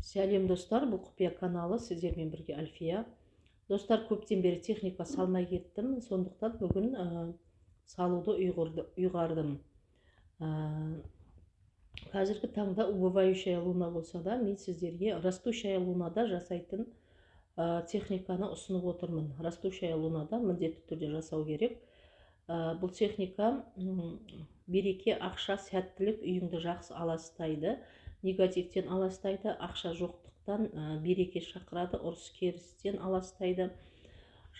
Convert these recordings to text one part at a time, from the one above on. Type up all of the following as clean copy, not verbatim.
Сәлем достар, бұл құпия каналы, сіздермен бірге Альфия. Достар, көптен бері техника салмай кеттім, сондықтан бүгін салуды ұйғардым. Қазіргі таңда убывающая луна болса да, мен сіздерге растущая лунада жасайтын техниканы ұсынып отырмын. Растущая лунада міндетті түрде жасау керек. Бұл техника береке, ақша, сәттілік үйіңді жақсы аластайды, негативтен аластайды, ақша жоқтықтан береке шақырады, ұрыс керістен аластайды.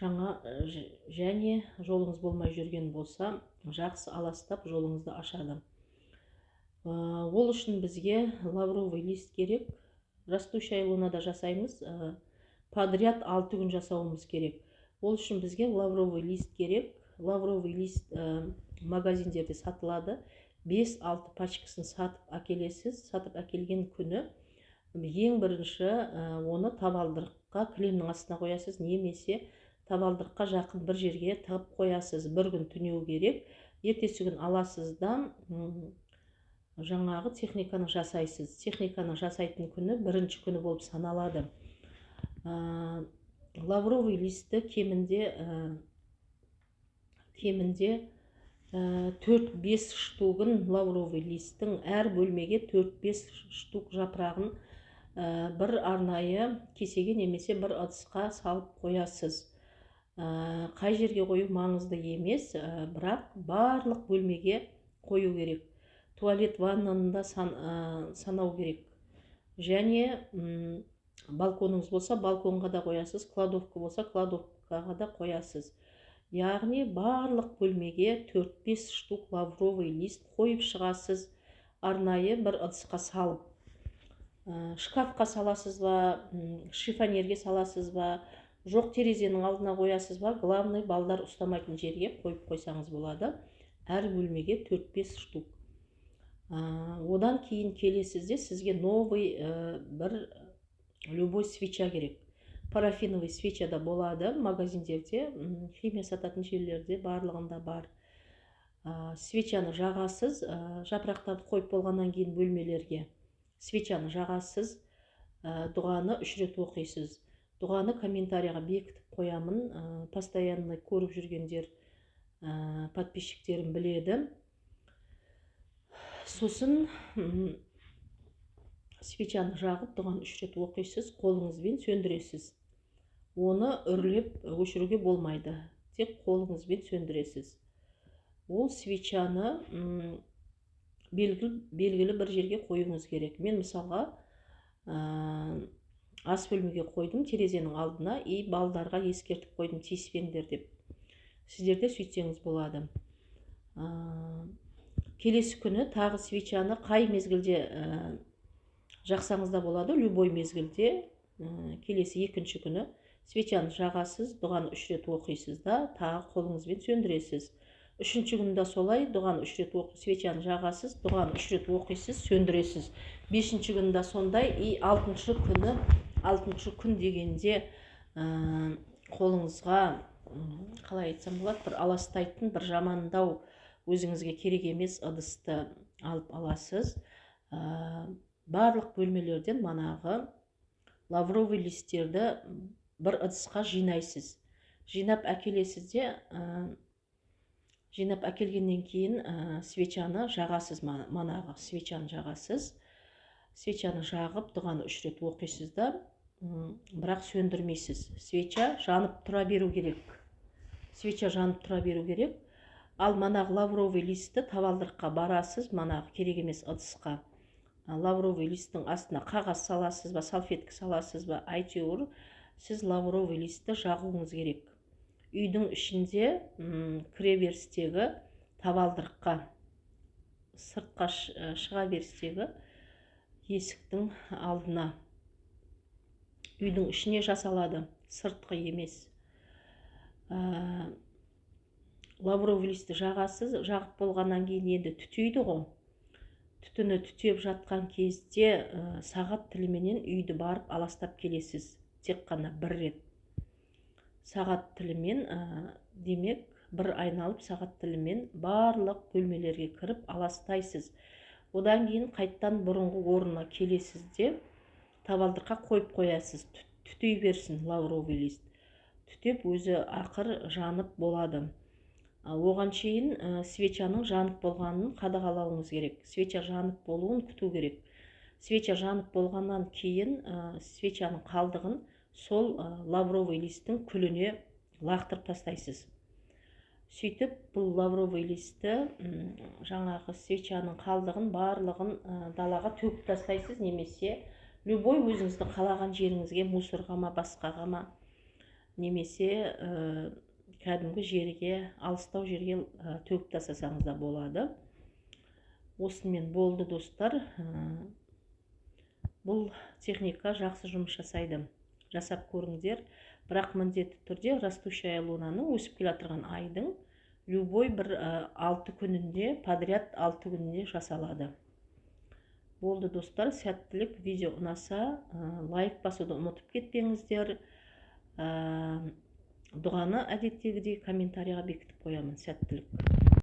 Және жолыңыз болмай жүрген болса, жақсы аластап жолыңызды ашады. Ол үшін бізге лавровый лист керек. Растущая лунада жасаймыз, подряд 6 күн жасауымыз керек. Ол үшін бізге лавровый лист керек. Лавровый лист магазиндерде сатылады. 5-6 пачкасын сатып әкелесіз. Сатып әкелген күні ең бірінші оны табалдырыққа, кілемнің астына қоясыз, немесе табалдырыққа жақын бір жерге тығып қоясыз. Бір күн түнеу керек. Ертесі күн аласыз да жаңағы техниканы жасайсыз. Техниканы жасайтын күні бірінші күні болып саналады. Лавровый листі кемінде 4-5 штугын лавровый листтің әр бөлмеге 4-5 штук жапырағын бір арнайы кесеге немесе бір ыдысқа салып қоясыз. Қай жерге қою маңызды емес, бірақ барлық бөлмеге қою керек. Туалет, ваннаны санау керек. Және балконыңыз болса, балконға да қоясыз, кладовка болса, кладовкаға да қоясыз. Яғни барлық бөлмеге 4-5 штук лавровый лист қойып шығасыз, арнайы бір ыдысқа салып. Шкафқа саласыз ба, шифонерге саласыз ба, жоқ терезенің алдына қоясыз ба, главный балдар ұстамайтын жерге қойып қойсаңыз болады. Әр бөлмеге 4-5 штук. Одан кейін келесізде сізге новый бір любой свеча керек. Парафиновый свеча да болады магазиндерде, химия сататын жерлерде барлығында бар. Свечаны жағасыз, жапырақтарды қойып болғаннан кейін бөлмелерге свечаны жағасыз, дұғаны 3 рет оқисыз. Дұғаны комментарияға бекітіп қоямын, постоянно көріп жүргендер, подписчиктерім біледі. Сосын свечаны жағып, дұғаны 3 рет оқисыз, қолыңызбен сөндіресіз. Оны үрлеп өшіруге болмайды, тек қолыңызбен сөндіресіз. Ол свечаны белгілі бір жерге қоюыңыз керек. Мен мысалға ас бөлмеге қойдым, терезенің алдына, балдарға ескертіп қойдым, тиіспеңдер деп. Сіздер де сөйтсеңіз болады. Келесі күні тағы свечаны қай мезгілде жақсаңыз да болады, любой мезгілде. Келесі екінші күні свечаны жағасыз, дұғаны 3 рет оқисыз да, тағы қолыңызбен сөндіресіз. Үшінші күнді солай, дұғаны 3 рет оқисыз, свечаны жағасыз, дұғаны 3 рет оқисыз, сөндіресіз. Бесінші күнді сондай, алтыншы күн дегенде қолыңызға, қалай айтсам болады, бір аластайтын, бір жамандау, өзіңізге керек емес ыдысты алып аласыз. Барлық бөлмелерден манағы лавровый листтерді бір ыдысқа жинайсыз. Жинап әкелесізде, жинап әкелгеннен кейін свечаны жағасыз, манағы свечаны жағасыз. Свечаны жағып, дұғаны 3 рет оқисыз да, бірақ сөндірмейсіз. Свеча жанып тұра беру керек. Свеча жанып тұра беру керек. Ал манағы лавровый листті табалдырыққа барасыз, манағы керек емес ыдысқа. Лавровый листтің астына қағаз саласыз ба, салфетка саласыз ба, әйтеуір сіз лавровый листті жағуыңыз керек. Үйдің ішінде кіреберістегі табалдырыққа, сыртқа шыға берістегі есіктің алдына. Үйдің ішіне жасалады, сыртқы емес. Лавровый листті жағасыз, жағып болғаннан кейін енді түтейді ғой. Түтіні түтеп жатқан кезде сағат тіліменен үйді барып аластап келесіз. Тек қана бір рет. Сағат тілімен, демек, бір айналып сағат тілімен барлық бөлмелерге кіріп аластайсыз. Одан кейін қайттан бұрынғы орнына келесіз де табалдырыққа қойып қоясыз, түтей берсін лавровый лист. Түтеп өзі ақыр жанып болады. Оған шейін свечаның жанып болғанын қадағалауыңыз керек. Свеча жанып болуын күту керек. Свеча жанып болғаннан кейін свечаның қалдығын сол лавровый листтің күліне лақтырып тастайсыз. Сөйтіп, бұл лавровый листті жаңағы свечаның қалдығын барлығын далаға төгіп тастайсыз, немесе любой өзіңіздің қалаған жеріңізге, мусорға ма, басқаға ма, немесе кәдімгі жерге, алыстау жерге төгіп тастасаңыз да болады. Осымен болды достар. Бұл техника жақсы жұмыс жасайды. Жасап көріңіздер. Бірақ міндетті түрде растущая лунаның, өсіп келе жатырған айдың любой бір 6 күнінде, подряд 6 күнінде жасалады. Болды достар, сәттілік. Видео ұнаса лайк басуды ұмытып кетпеңіздер. Дұғаны әдеттегідей комментарийға бекітіп қоямын. Сәттілік.